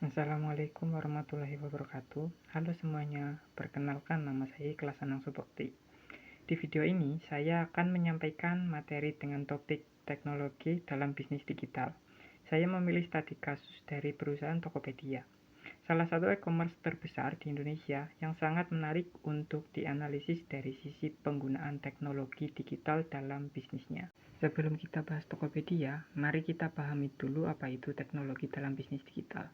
Assalamualaikum warahmatullahi wabarakatuh. Halo semuanya, perkenalkan nama saya Ikhlas Anang Subakti. Di video ini, saya akan menyampaikan materi dengan topik teknologi dalam bisnis digital. Saya memilih studi kasus dari perusahaan Tokopedia, salah satu e-commerce terbesar di Indonesia yang sangat menarik untuk dianalisis dari sisi penggunaan teknologi digital dalam bisnisnya. Sebelum kita bahas Tokopedia, mari kita pahami dulu apa itu teknologi dalam bisnis digital.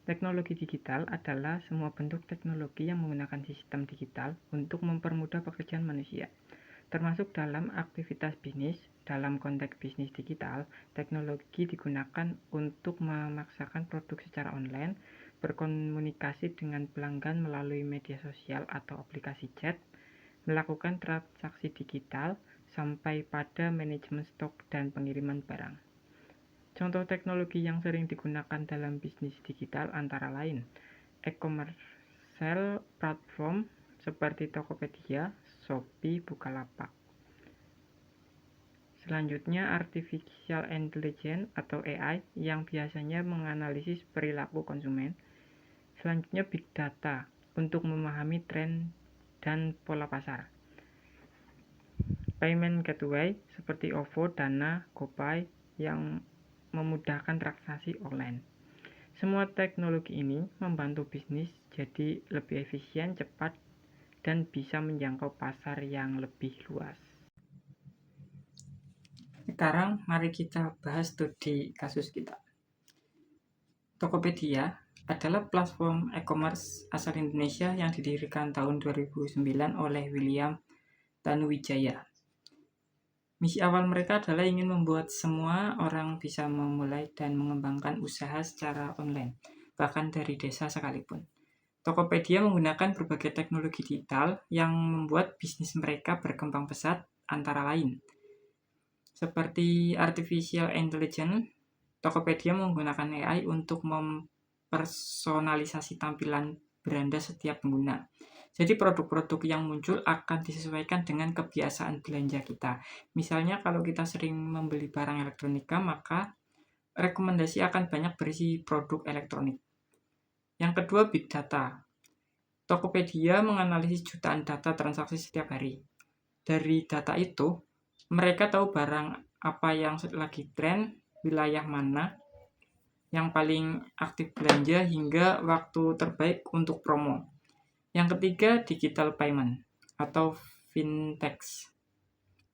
Teknologi digital adalah semua bentuk teknologi yang menggunakan sistem digital untuk mempermudah pekerjaan manusia, termasuk dalam aktivitas bisnis. Dalam konteks bisnis digital, teknologi digunakan untuk memaksakan produk secara online, berkomunikasi dengan pelanggan melalui media sosial atau aplikasi chat, melakukan transaksi digital, sampai pada manajemen stok dan pengiriman barang. Contoh teknologi yang sering digunakan dalam bisnis digital antara lain e-commerce platform seperti Tokopedia, Shopee, Bukalapak. Selanjutnya, artificial intelligence atau AI yang biasanya menganalisis perilaku konsumen. Selanjutnya, big data untuk memahami tren dan pola pasar. Payment gateway seperti OVO, Dana, GoPay yang memudahkan transaksi online. Semua teknologi ini membantu bisnis jadi lebih efisien, cepat, dan bisa menjangkau pasar yang lebih luas. Sekarang mari kita bahas studi kasus kita. Tokopedia adalah platform e-commerce asal Indonesia yang didirikan tahun 2009 oleh William Tanuwijaya. Misi awal mereka adalah ingin membuat semua orang bisa memulai dan mengembangkan usaha secara online, bahkan dari desa sekalipun. Tokopedia menggunakan berbagai teknologi digital yang membuat bisnis mereka berkembang pesat, antara lain seperti artificial intelligence. Tokopedia menggunakan AI untuk mempersonalisasi tampilan beranda setiap pengguna. Jadi produk-produk yang muncul akan disesuaikan dengan kebiasaan belanja kita. Misalnya kalau kita sering membeli barang elektronika, maka rekomendasi akan banyak berisi produk elektronik. Yang kedua, big data. Tokopedia menganalisis jutaan data transaksi setiap hari. Dari data itu, mereka tahu barang apa yang lagi tren, wilayah mana yang paling aktif belanja, hingga waktu terbaik untuk promo. Yang ketiga, digital payment atau fintech.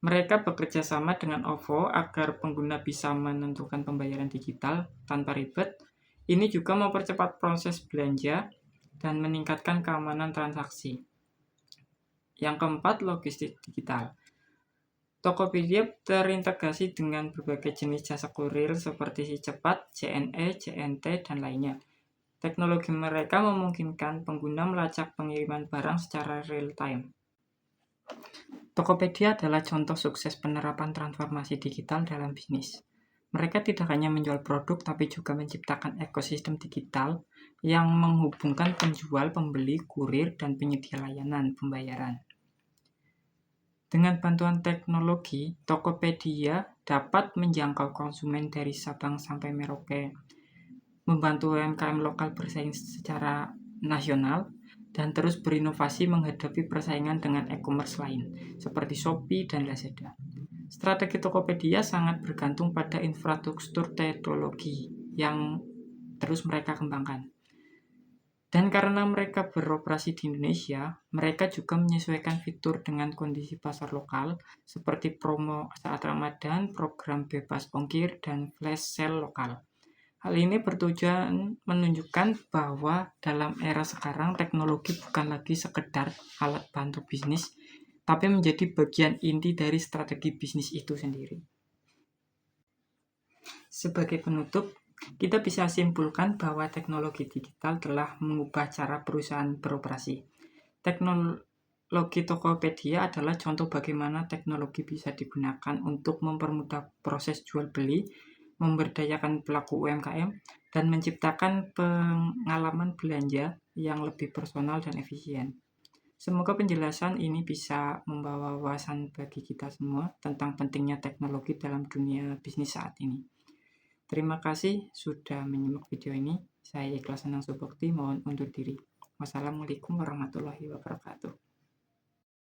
Mereka bekerja sama dengan OVO agar pengguna bisa menentukan pembayaran digital tanpa ribet. Ini juga mempercepat proses belanja dan meningkatkan keamanan transaksi. Yang keempat, logistik digital. Tokopedia terintegrasi dengan berbagai jenis jasa kurir seperti Cepat, JNE, JNT, dan lainnya. Teknologi mereka memungkinkan pengguna melacak pengiriman barang secara real-time. Tokopedia adalah contoh sukses penerapan transformasi digital dalam bisnis. Mereka tidak hanya menjual produk, tapi juga menciptakan ekosistem digital yang menghubungkan penjual, pembeli, kurir, dan penyedia layanan pembayaran. Dengan bantuan teknologi, Tokopedia dapat menjangkau konsumen dari Sabang sampai Merauke, membantu UMKM lokal bersaing secara nasional, dan terus berinovasi menghadapi persaingan dengan e-commerce lain, seperti Shopee dan Lazada. Strategi Tokopedia sangat bergantung pada infrastruktur teknologi yang terus mereka kembangkan. Dan karena mereka beroperasi di Indonesia, mereka juga menyesuaikan fitur dengan kondisi pasar lokal, seperti promo saat Ramadan, program bebas ongkir, dan flash sale lokal. Hal ini bertujuan menunjukkan bahwa dalam era sekarang teknologi bukan lagi sekedar alat bantu bisnis, tapi menjadi bagian inti dari strategi bisnis itu sendiri. Sebagai penutup, kita bisa simpulkan bahwa teknologi digital telah mengubah cara perusahaan beroperasi. Teknologi Tokopedia adalah contoh bagaimana teknologi bisa digunakan untuk mempermudah proses jual beli, memberdayakan pelaku UMKM, dan menciptakan pengalaman belanja yang lebih personal dan efisien. Semoga penjelasan ini bisa membawa wawasan bagi kita semua tentang pentingnya teknologi dalam dunia bisnis saat ini. Terima kasih sudah menyimak video ini. Saya Ikhlas Senang Subukti mohon undur diri. Wassalamualaikum warahmatullahi wabarakatuh.